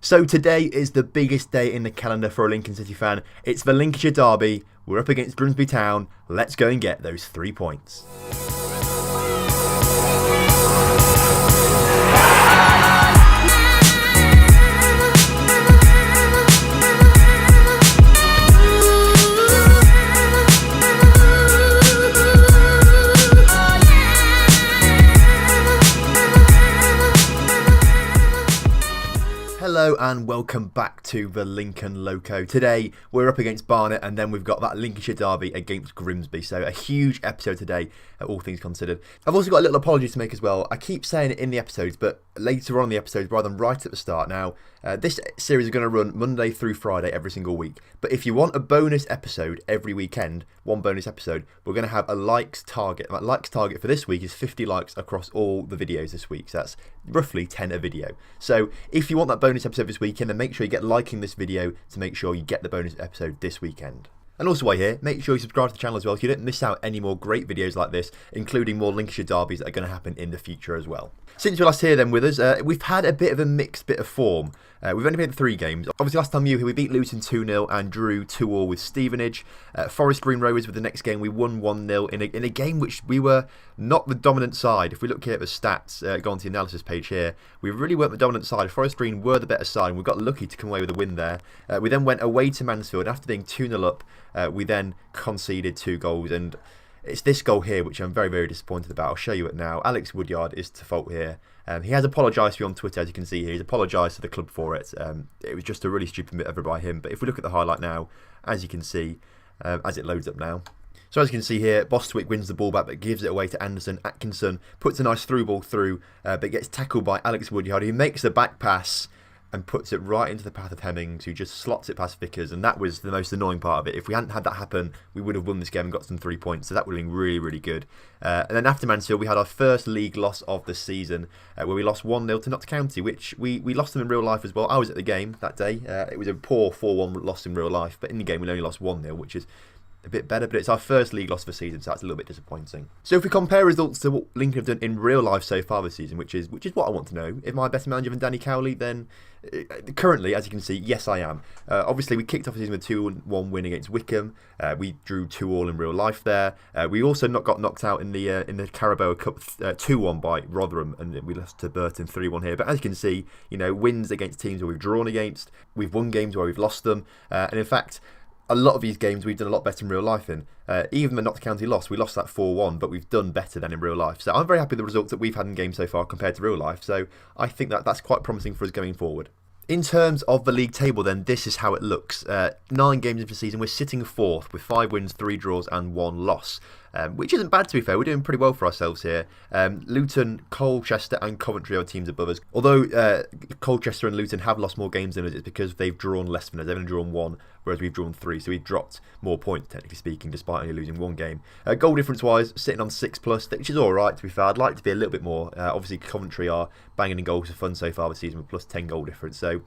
So today is the biggest day in the calendar for a Lincoln City fan. It's the Lincolnshire Derby. We're up against Grimsby Town. Let's go and get those 3 points. Hello and welcome back to the Lincoln Loco. Today we're up against Barnet and then we've got that Lincolnshire Derby against Grimsby. So a huge episode today, all things considered. I've also got a little apology to make as well. I keep saying it in the episodes, but later on in the episodes rather than right at the start. Now, this series is going to run Monday through Friday every single week. But if you want a bonus episode every weekend, one bonus episode, we're going to have a likes target. That likes target for this week is 50 likes across all the videos this week. So that's roughly 10 a video. So if you want that bonus episode this weekend, then make sure you get liking this video to make sure you get the bonus episode this weekend. And also while you're here, make sure you subscribe to the channel as well so you don't miss out any more great videos like this, including more Lincolnshire derbies that are going to happen in the future as well. Since you're last here then with us, we've had a bit of a mixed bit of form. We've only played 3 games. Obviously last time we beat Luton 2-0 and drew 2-2 with Stevenage. Forest Green Rovers with the next game we won 1-0 in a game which we were not the dominant side. If we look here at the stats, go on to the analysis page here, we really weren't the dominant side. Forest Green were the better side and we got lucky to come away with a win there. We then went away to Mansfield. After being 2-0 up, we then conceded 2 goals and it's this goal here which I'm very, very disappointed about. I'll show you it now. Alex Woodyard is to fault here. He has apologised to you on Twitter, as you can see here. He's apologised to the club for it. It was just a really stupid bit over by him. But if we look at the highlight now, as you can see, as it loads up now. So as you can see here, Bostwick wins the ball back but gives it away to Anderson. Atkinson puts a nice through ball through, but gets tackled by Alex Woodyard, who makes the back pass and puts it right into the path of Hemmings, who just slots it past Vickers, and that was the most annoying part of it. If we hadn't had that happen, we would have won this game and got some 3 points, so that would have been really, really good. And then after Mansfield, we had our first league loss of the season, where we lost 1-0 to Notts County, which we lost them in real life as well. I was at the game that day. It was a poor 4-1 loss in real life, but in the game we only lost 1-0, which is a bit better, but it's our first league loss of the season, so that's a little bit disappointing. So if we compare results to what Lincoln have done in real life so far this season, which is what I want to know, am I a better manager than Danny Cowley? Then currently, as you can see, yes I am. Obviously we kicked off the season with a 2-1 win against Wickham. We drew 2-2 in real life there. We also got knocked out in the Carabao Cup 2-1 by Rotherham, and we lost to Burton 3-1 here. But as you can see, wins against teams where we've drawn against, we've won games where we've lost them, and in fact, a lot of these games we've done a lot better in real life in. Even the Notts County loss, we lost that 4-1, but we've done better than in real life. So I'm very happy with the results that we've had in games so far compared to real life. So I think that's quite promising for us going forward. In terms of the league table then, this is how it looks. 9 games into the season, we're sitting 4th with 5 wins, 3 draws and 1 loss. Which isn't bad to be fair, we're doing pretty well for ourselves here. Luton, Colchester and Coventry are teams above us. Although Colchester and Luton have lost more games than us, it's because they've drawn less than us. They've only drawn 1, whereas we've drawn 3. So we've dropped more points, technically speaking, despite only losing 1 game. Goal difference wise, sitting on 6+, which is alright to be fair. I'd like to be a little bit more. Obviously Coventry are banging in goals for fun so far this season with plus 10 goal difference. So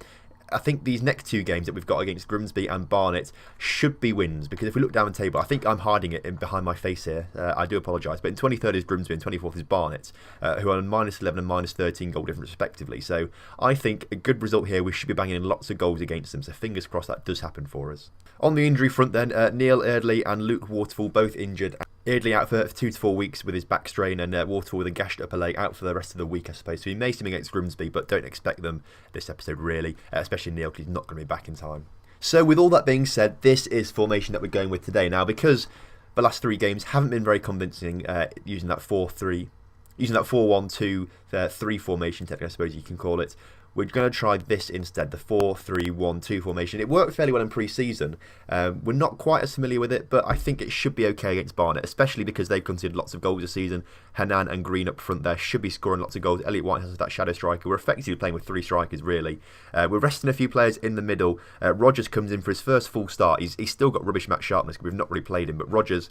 I think these next 2 games that we've got against Grimsby and Barnet should be wins, because if we look down the table, I think I'm hiding it behind my face here. I do apologise, but in 23rd is Grimsby and 24th is Barnet, who are on -11 and -13 goal difference respectively. So I think a good result here. We should be banging in lots of goals against them, so fingers crossed that does happen for us. On the injury front then, Neil Eardley and Luke Waterfall both injured. Eardley out for 2 to 4 weeks with his back strain, and Waterfall with a gashed upper leg out for the rest of the week, I suppose. So he may see him against Grimsby, but don't expect them this episode really, especially Neil, because he's not going to be back in time. So with all that being said, this is formation that we're going with today. Now, because the last 3 games haven't been very convincing, using that 4-1-2-3 formation, technically I suppose you can call it, we're going to try this instead, the 4-3-1-2 formation. It worked fairly well in pre-season. We're not quite as familiar with it, but I think it should be okay against Barnet, especially because they've conceded lots of goals this season. Hanan and Green up front there should be scoring lots of goals. Elliot White has that shadow striker. We're effectively playing with 3 strikers, really. We're resting a few players in the middle. Rogers comes in for his first full start. He's still got rubbish match sharpness because we've not really played him, but Rogers,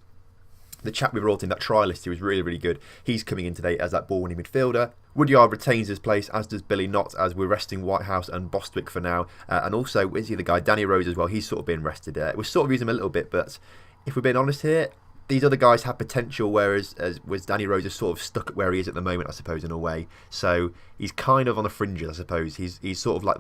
the chap we brought in, that trialist, who was really, really good, he's coming in today as that ball-winning midfielder. Woodyard retains his place, as does Billy Knott, as we're resting Whitehouse and Bostwick for now. And also, is he the guy, Danny Rose as well, he's sort of being rested. We're sort of using him a little bit, but if we're being honest here, these other guys have potential, whereas Danny Rose is sort of stuck at where he is at the moment, I suppose, in a way. So he's kind of on the fringes, I suppose. He's sort of like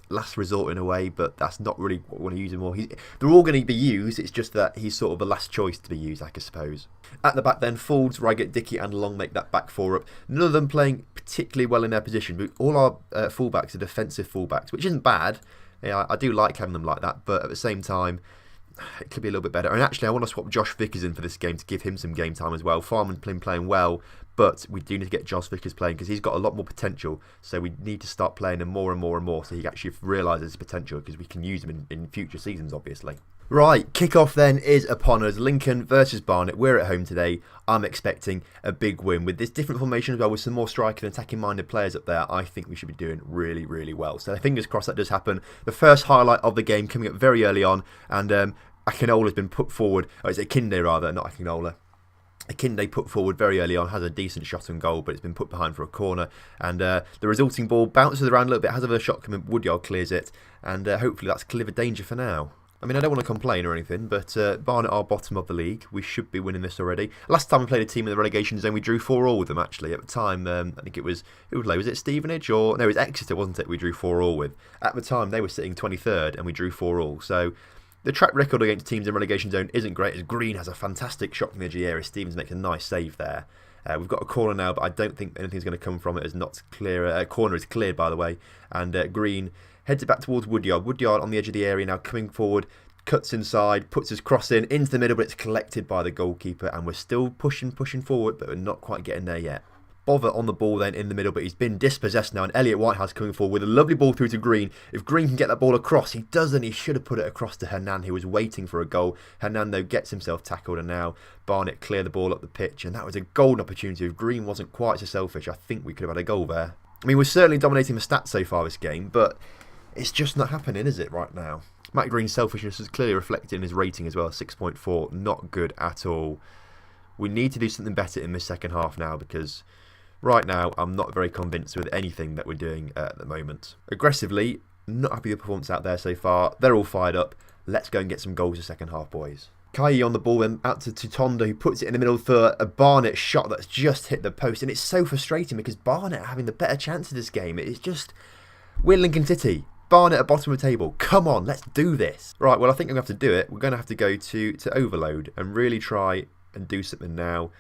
last resort in a way, but that's not really what we want to use him more. They're all going to be used, it's just that he's sort of the last choice to be used, I suppose. At the back then, Foulds, Raggett, Dickey and Long make that back four up. None of them playing particularly well in their position, but all our fullbacks are defensive fullbacks, which isn't bad. Yeah, I do like having them like that, but at the same time, it could be a little bit better. And actually, I want to swap Josh Vickers in for this game to give him some game time as well. Farman's been playing well, but we do need to get Josh Vickers playing because he's got a lot more potential. So we need to start playing him more and more and more so he actually realises his potential, because we can use him in future seasons, obviously. Right, kickoff then is upon us. Lincoln versus Barnet. We're at home today. I'm expecting a big win. With this different formation as well, with some more striker and attacking minded players up there, I think we should be doing really, really well. So fingers crossed that does happen. The first highlight of the game coming up very early on, and Akinola's been put forward. Oh, it's Akinde rather, not Akinola. Akinde put forward very early on, has a decent shot on goal, but it's been put behind for a corner. And the resulting ball bounces around a little bit, has a shot coming, Woodyard clears it, and hopefully that's clear of danger for now. I mean, I don't want to complain or anything, but Barnet are bottom of the league. We should be winning this already. Last time we played a team in the relegation zone, we drew 4-4 with them, actually. At the time, I think it was, who was it Stevenage? No, it was Exeter, wasn't it, we drew 4-4 with. At the time, they were sitting 23rd, and we drew 4-4. So the track record against teams in relegation zone isn't great, as Green has a fantastic shot from the edge of the area. Stevens makes a nice save there. We've got a corner now, but I don't think anything's going to come from it. It's not clear. Corner is cleared, by the way. And Green heads it back towards Woodyard. Woodyard on the edge of the area now, coming forward, cuts inside, puts his cross in, into the middle, but it's collected by the goalkeeper. And we're still pushing forward, but we're not quite getting there yet. Bother on the ball then in the middle, but he's been dispossessed now, and Elliot Whitehouse coming forward with a lovely ball through to Green. If Green can get that ball across, he doesn't. He should have put it across to Hernan, who was waiting for a goal. Hernan, though, gets himself tackled, and now Barnet clear the ball up the pitch, and that was a golden opportunity. If Green wasn't quite so selfish, I think we could have had a goal there. I mean, we're certainly dominating the stats so far this game, but it's just not happening, is it, right now? Matt Green's selfishness is clearly reflected in his rating as well, 6.4, not good at all. We need to do something better in this second half now, because right now, I'm not very convinced with anything that we're doing at the moment. Aggressively, not happy with the performance out there so far. They're all fired up. Let's go and get some goals the second half, boys. Kai on the ball, then out to Tutonda, who puts it in the middle for a Barnet shot that's just hit the post. And it's so frustrating because Barnet are having the better chance of this game. It's just, we're Lincoln City. Barnet at bottom of the table. Come on, let's do this. Right, well, I think I'm going to have to do it. We're going to have to go to overload and really try and do something now.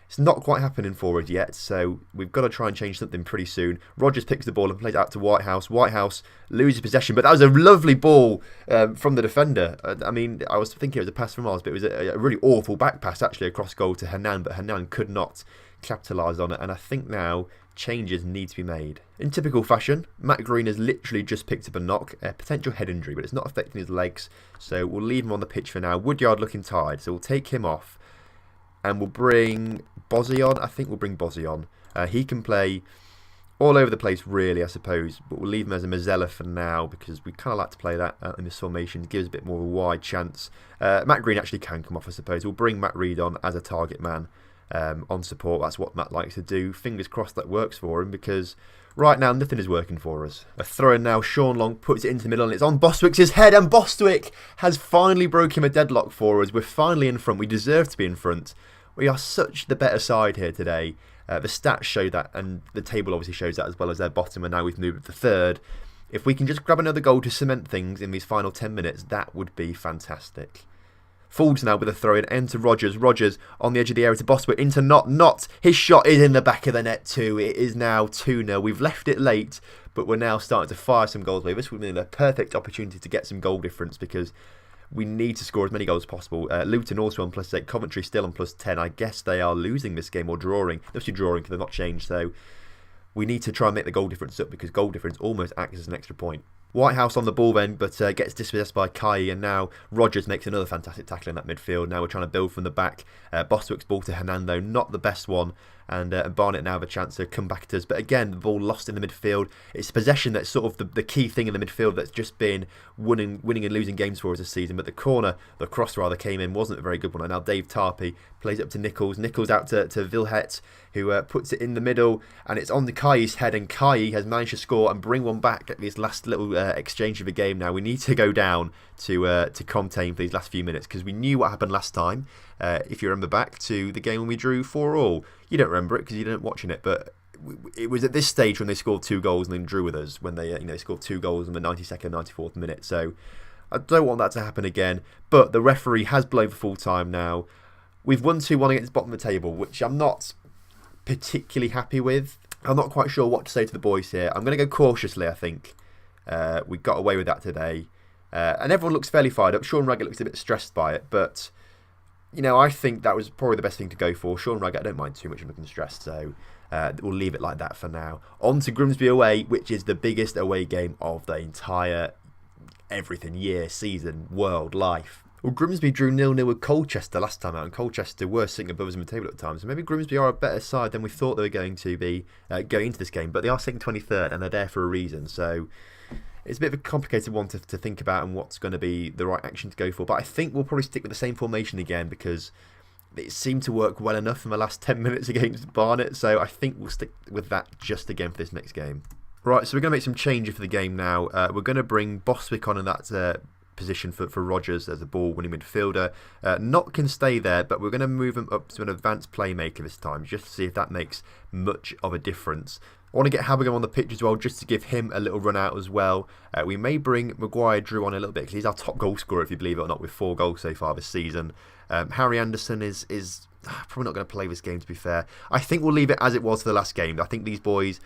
It's not quite happening for us yet, so we've got to try and change something pretty soon. Rogers picks the ball and plays it out to Whitehouse. Whitehouse loses possession, but that was a lovely ball from the defender. I mean, I was thinking it was a pass from ours, but it was a really awful back pass actually across goal to Hernan, but Hernan could not capitalise on it, and I think now changes need to be made. In typical fashion, Matt Green has literally just picked up a knock, a potential head injury, but it's not affecting his legs, so we'll leave him on the pitch for now. Woodyard looking tired, so we'll take him off. And we'll bring Bozzy on. I think we'll bring Bozzy on. He can play all over the place, really, I suppose. But we'll leave him as a Mazzella for now because we kind of like to play that in this formation. It gives a bit more of a wide chance. Matt Green actually can come off, I suppose. We'll bring Matt Reed on as a target man on support. That's what Matt likes to do. Fingers crossed that works for him because right now nothing is working for us. A throw in now. Sean Long puts it into the middle and it's on Bostwick's head. And Bostwick has finally broken a deadlock for us. We're finally in front. We deserve to be in front. We are such the better side here today. The stats show that, and the table obviously shows that as well as their bottom, and now we've moved to third. If we can just grab another goal to cement things in these final 10 minutes, that would be fantastic. Foulds now with a throw in, enter Rogers. Rogers on the edge of the area to Bostwick, into Not. His shot is in the back of the net too. It is now 2-0. We've left it late, but we're now starting to fire some goals away. This would be a perfect opportunity to get some goal difference because we need to score as many goals as possible. Luton also on +8. Coventry still on +10. I guess they are losing this game or drawing. They're actually drawing because they're not changed. So we need to try and make the goal difference up because goal difference almost acts as an extra point. Whitehouse on the ball then, but gets dispossessed by Kai, and now Rogers makes another fantastic tackle in that midfield. Now we're trying to build from the back. Bostwick's ball to Hernando, not the best one, and Barnet now have a chance to come back at us. But again, the ball lost in the midfield. It's possession that's sort of the key thing in the midfield that's just been winning and losing games for us this season. But the cross rather came in, wasn't a very good one. And now Dave Tarpey plays it up to Nichols. Nichols out to Vilhet, who puts it in the middle, and it's on the Kai's head, and Kai has managed to score and bring one back at this last little exchange of the game. Now we need to go down to Comtain for these last few minutes because we knew what happened last time. If you remember back to the game when we drew 4-4, you don't remember it because you didn't watching it, but it was at this stage when they scored 2 goals and then drew with us, when they scored 2 goals in the 92nd, 94th minute. So I don't want that to happen again. But the referee has blown for full time now. We've won 2-1 against the bottom of the table, which I'm not particularly happy with. I'm not quite sure what to say to the boys here. I'm going to go cautiously, I think. We got away with that today. And everyone looks fairly fired up. Sean Raggett looks a bit stressed by it, but I think that was probably the best thing to go for. Sean Raggett, I don't mind too much of looking stressed, so we'll leave it like that for now. On to Grimsby away, which is the biggest away game of the entire everything, year, season, world, life. Well, Grimsby drew 0-0 with Colchester last time out, and Colchester were sitting above us in the table at the time, so maybe Grimsby are a better side than we thought they were going to be going into this game, but they are sitting 23rd, and they're there for a reason, so it's a bit of a complicated one to think about and what's going to be the right action to go for. But I think we'll probably stick with the same formation again because it seemed to work well enough in the last 10 minutes against Barnet. So I think we'll stick with that just again for this next game. Right, so we're going to make some changes for the game now. We're going to bring Bostwick on in that position for Rogers as a ball-winning midfielder. Knott can stay there, but we're going to move him up to an advanced playmaker this time just to see if that makes much of a difference. I want to get Habergam on the pitch as well, just to give him a little run out as well. We may bring Maguire Drew on a little bit because he's our top goal scorer, if you believe it or not, with 4 goals so far this season. Harry Anderson is probably not going to play this game, to be fair. I think we'll leave it as it was for the last game. I think these boys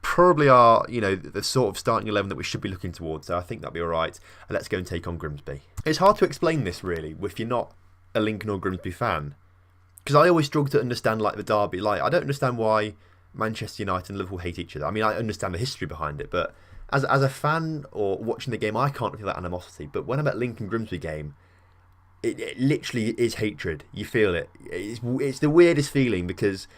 probably are, the sort of starting 11 that we should be looking towards. So I think that'll be all right. And let's go and take on Grimsby. It's hard to explain this, really, if you're not a Lincoln or Grimsby fan. Because I always struggle to understand, the derby. I don't understand why Manchester United and Liverpool hate each other. I mean, I understand the history behind it, but as a fan or watching the game, I can't feel that animosity. But when I'm at Lincoln Grimsby game, it literally is hatred. You feel it. It's the weirdest feeling because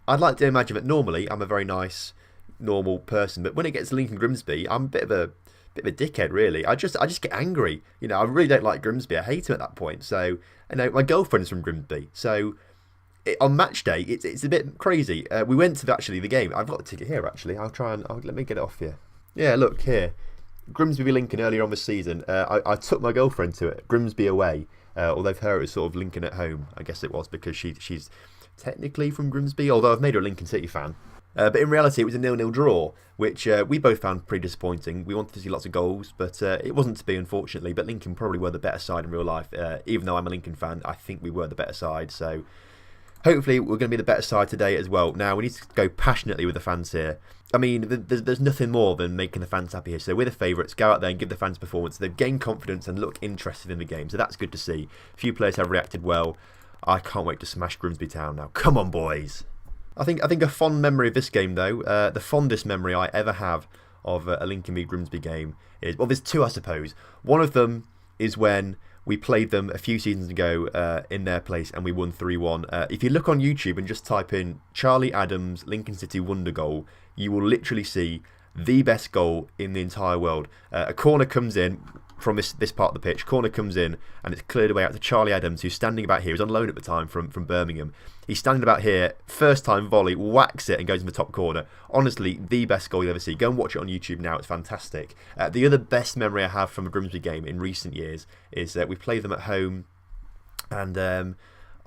I'd like to imagine that normally I'm a very nice, normal person, but when it gets to Lincoln Grimsby, I'm a bit of a dickhead, really. I just get angry. I really don't like Grimsby. I hate him at that point. So, my girlfriend's from Grimsby, so on match day, it's a bit crazy. We went to the game. I've got the ticket here, actually. Let me get it off here. Yeah, look here. Grimsby v Lincoln earlier on this season. I took my girlfriend to it. Grimsby away. Although for her it was sort of Lincoln at home. I guess it was because she's technically from Grimsby, although I've made her a Lincoln City fan. But in reality, it was a 0-0 draw, which we both found pretty disappointing. We wanted to see lots of goals, but it wasn't to be, unfortunately. But Lincoln probably were the better side in real life. Even though I'm a Lincoln fan, I think we were the better side. So hopefully we're going to be the better side today as well. Now, we need to go passionately with the fans here. I mean, there's nothing more than making the fans happy here. So we're the favourites. Go out there and give the fans performance. They've gained confidence and look interested in the game. So that's good to see. A few players have reacted well. I can't wait to smash Grimsby Town now. Come on, boys. I think a fond memory of this game, though, the fondest memory I ever have of a Lincoln v Grimsby game is, well, there's 2, I suppose. One of them is when we played them a few seasons ago in their place and we won 3-1. If you look on YouTube and just type in Charlie Adams Lincoln City Wonder Goal, you will literally see the best goal in the entire world. A corner comes in from this part of the pitch. Corner comes in and it's cleared away out to Charlie Adams, who's standing about here. He was on loan at the time from Birmingham. He's standing about here, first time volley, whacks it and goes in the top corner. Honestly, the best goal you'll ever see. Go and watch it on YouTube now, it's fantastic. The other best memory I have from a Grimsby game in recent years is that we played them at home and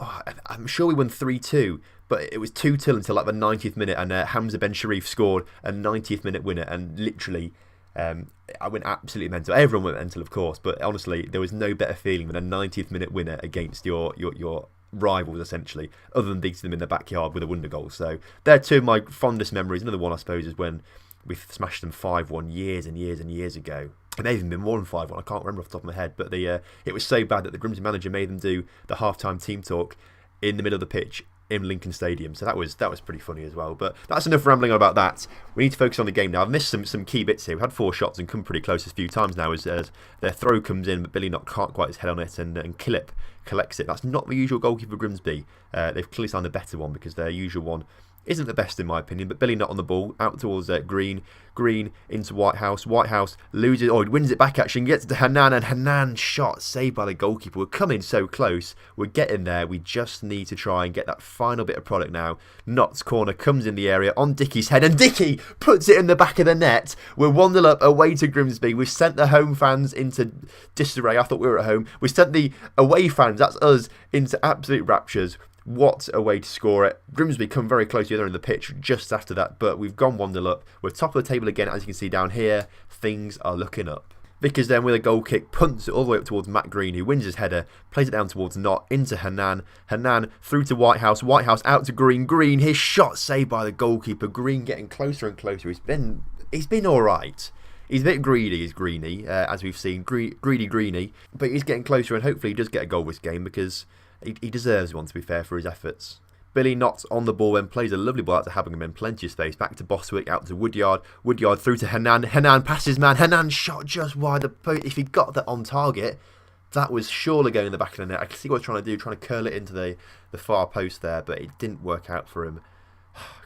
I'm sure we won 3-2, but it was 2-2 until the 90th minute and Hamza Ben Sharif scored a 90th minute winner and literally I went absolutely mental. Everyone went mental, of course, but honestly, there was no better feeling than a 90th minute winner against your rivals, essentially, other than beating them in the backyard with a wonder goal. So they're 2 of my fondest memories. Another one, I suppose, is when we smashed them 5-1 years and years and years ago. It may have even been more than 5-1. I can't remember off the top of my head, but it was so bad that the Grimsby manager made them do the half-time team talk in the middle of the pitch in Lincoln Stadium. So that was pretty funny as well. But that's enough rambling on about that. We need to focus on the game now. I've missed some key bits here. We've had 4 shots and come pretty close a few times now as their throw comes in, but Billy Knott can't quite his head on it and Killip collects it. That's not the usual goalkeeper Grimsby. They've clearly signed a better one because their usual one isn't the best in my opinion, but Billy Knott on the ball, out towards Green into Whitehouse. Whitehouse loses, he wins it back actually and gets it to Hanan, and Hanan shot saved by the goalkeeper. We're coming so close, we're getting there, we just need to try and get that final bit of product now. Knott's corner comes in the area on Dickie's head and Dickie puts it in the back of the net. We're 1-0 up away to Grimsby. We've sent the home fans into disarray. I thought we were at home. We sent the away fans, that's us, into absolute raptures. What a way to score it. Grimsby come very close to the other end of the pitch just after that, but we've gone 1-0 up. We're top of the table again, as you can see down here. Things are looking up. Vickers then with a goal kick punts it all the way up towards Matt Green, who wins his header, plays it down towards Knott, into Hernan. Hernan through to Whitehouse. Whitehouse out to Green. Green, his shot saved by the goalkeeper. Green getting closer and closer. He's been all right. He's a bit greedy, is Greeny, as we've seen. Greeny. But he's getting closer, and hopefully he does get a goal this game because he deserves one, to be fair, for his efforts. Billy Knott on the ball then plays a lovely ball out to Habbingham in plenty of space. Back to Bostwick, out to Woodyard. Woodyard through to Hernan. Hernan passes man. Hernan shot just wide the post. If he got that on target, that was surely going in the back of the net. I can see what he's trying to do, trying to curl it into the far post there, but it didn't work out for him.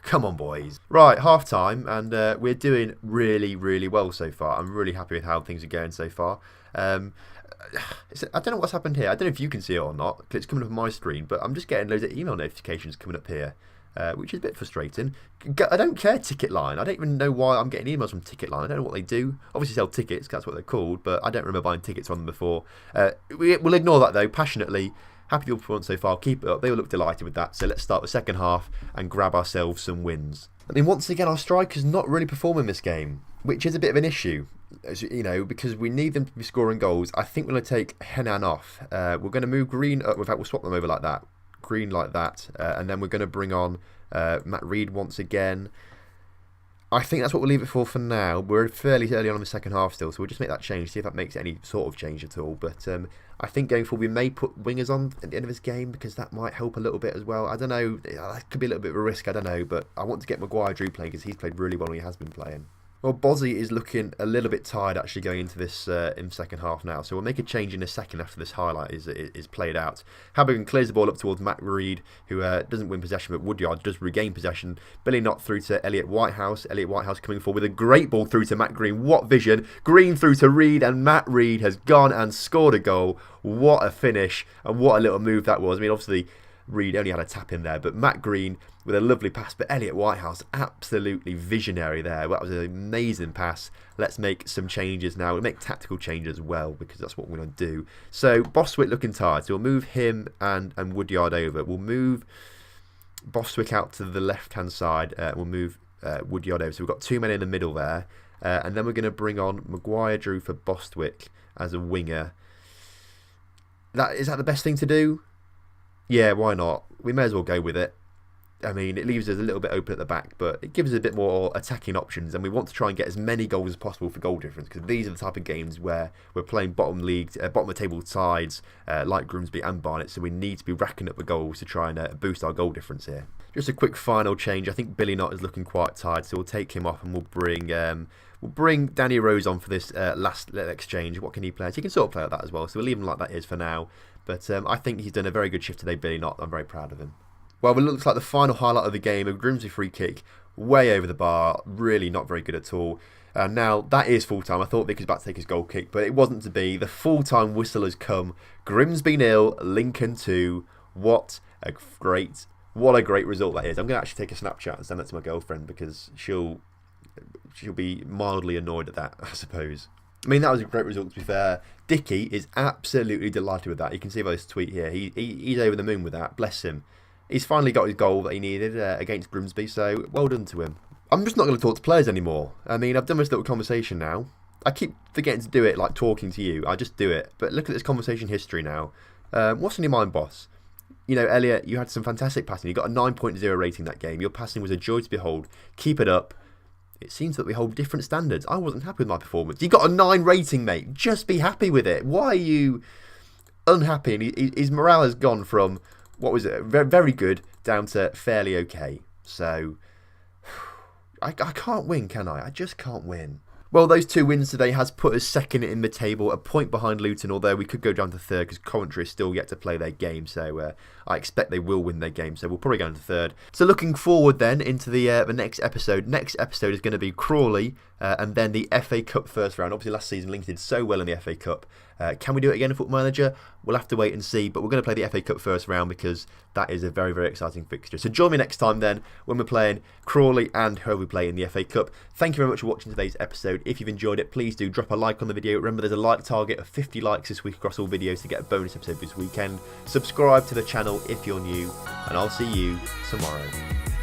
Come on, boys. Right, half time, and we're doing really, really well so far. I'm really happy with how things are going so far. I don't know what's happened here. I don't know if you can see it or not, because it's coming up on my screen, but I'm just getting loads of email notifications coming up here, which is a bit frustrating. I don't care, Ticket Line. I don't even know why I'm getting emails from Ticket Line. I don't know what they do. Obviously sell tickets, that's what they're called, but I don't remember buying tickets from them before. We'll ignore that, though, passionately. Happy with your performance so far. Keep it up. They will look delighted with that. So let's start the second half and grab ourselves some wins. I mean, once again, our strikers not really performing this game, which is a bit of an issue, as you know, because we need them to be scoring goals. I think we're going to take Henan off. We're going to move Green up. In fact, we'll swap them over like that. Green like that. And then we're going to bring on Matt Reed once again. I think that's what we'll leave it for now. We're fairly early on in the second half still, so we'll just make that change, see if that makes any sort of change at all. But I think going forward we may put wingers on at the end of this game because that might help a little bit as well. I don't know, that could be a little bit of a risk, I don't know, but I want to get Maguire-Drew playing because he's played really well and he has been playing. Well, Bozzy is looking a little bit tired actually going into this in second half now, so we'll make a change in a second after this highlight is played out. Habbingham clears the ball up towards Matt Reed, who doesn't win possession, but Woodyard does regain possession. Billy Knott through to Elliot Whitehouse. Elliot Whitehouse coming forward with a great ball through to Matt Green. What vision! Green through to Reed, and Matt Reed has gone and scored a goal. What a finish, and what a little move that was. I mean, obviously, Reed only had a tap in there, but Matt Green with a lovely pass. But Elliot Whitehouse, absolutely visionary there. That was an amazing pass. Let's make some changes now. We'll make tactical changes as well because that's what we're going to do. So Bostwick looking tired, so we'll move him and Woodyard over. We'll move Bostwick out to the left-hand side. We'll move Woodyard over. So we've got two men in the middle there. And then we're going to bring on Maguire-Drew for Bostwick as a winger. Is that the best thing to do? Yeah, why not? We may as well go with it. I mean, it leaves us a little bit open at the back, but it gives us a bit more attacking options, and we want to try and get as many goals as possible for goal difference, because these are the type of games where we're playing bottom of the table sides like Grimsby and Barnet, so we need to be racking up the goals to try and boost our goal difference here. Just a quick final change. I think Billy Knott is looking quite tired, so we'll take him off and we'll bring Danny Rose on for this last exchange. What can he play? He can sort of play like that as well, so we'll leave him like that is for now. But I think he's done a very good shift today, Billy Knott. I'm very proud of him. Well, it looks like the final highlight of the game, a Grimsby free kick, way over the bar, really not very good at all. Now, that is full-time. I thought Vick was about to take his goal kick, but it wasn't to be. The full-time whistle has come. Grimsby 0, Lincoln 2. What a great result that is. I'm going to actually take a Snapchat and send that to my girlfriend because she'll be mildly annoyed at that, I suppose. I mean, that was a great result, to be fair. Dicky is absolutely delighted with that. You can see by this tweet here. He's over the moon with that. Bless him. He's finally got his goal that he needed against Grimsby, so well done to him. I'm just not going to talk to players anymore. I mean, I've done this little conversation now. I keep forgetting to do it, like talking to you. I just do it. But look at this conversation history now. What's on your mind, boss? You know, Elliot, you had some fantastic passing. You got a 9.0 rating that game. Your passing was a joy to behold. Keep it up. It seems that we hold different standards. I wasn't happy with my performance. You got a 9 rating, mate. Just be happy with it. Why are you unhappy? And his morale has gone from, what was it, very good down to fairly okay. So, I can't win, can I? I just can't win. Well, those 2 wins today has put us second in the table, a point behind Luton, although we could go down to third because Coventry is still yet to play their game, so I expect they will win their game, so we'll probably go down to third. So looking forward then into the next episode. Next episode is going to be Crawley And then the FA Cup first round. Obviously, last season Lincoln did so well in the FA Cup. Can we do it again in Football Manager? We'll have to wait and see. But we're going to play the FA Cup first round because that is a very, very exciting fixture. So join me next time then when we're playing Crawley and whoever we play in the FA Cup. Thank you very much for watching today's episode. If you've enjoyed it, please do drop a like on the video. Remember, there's a like target of 50 likes this week across all videos to get a bonus episode this weekend. Subscribe to the channel if you're new, and I'll see you tomorrow.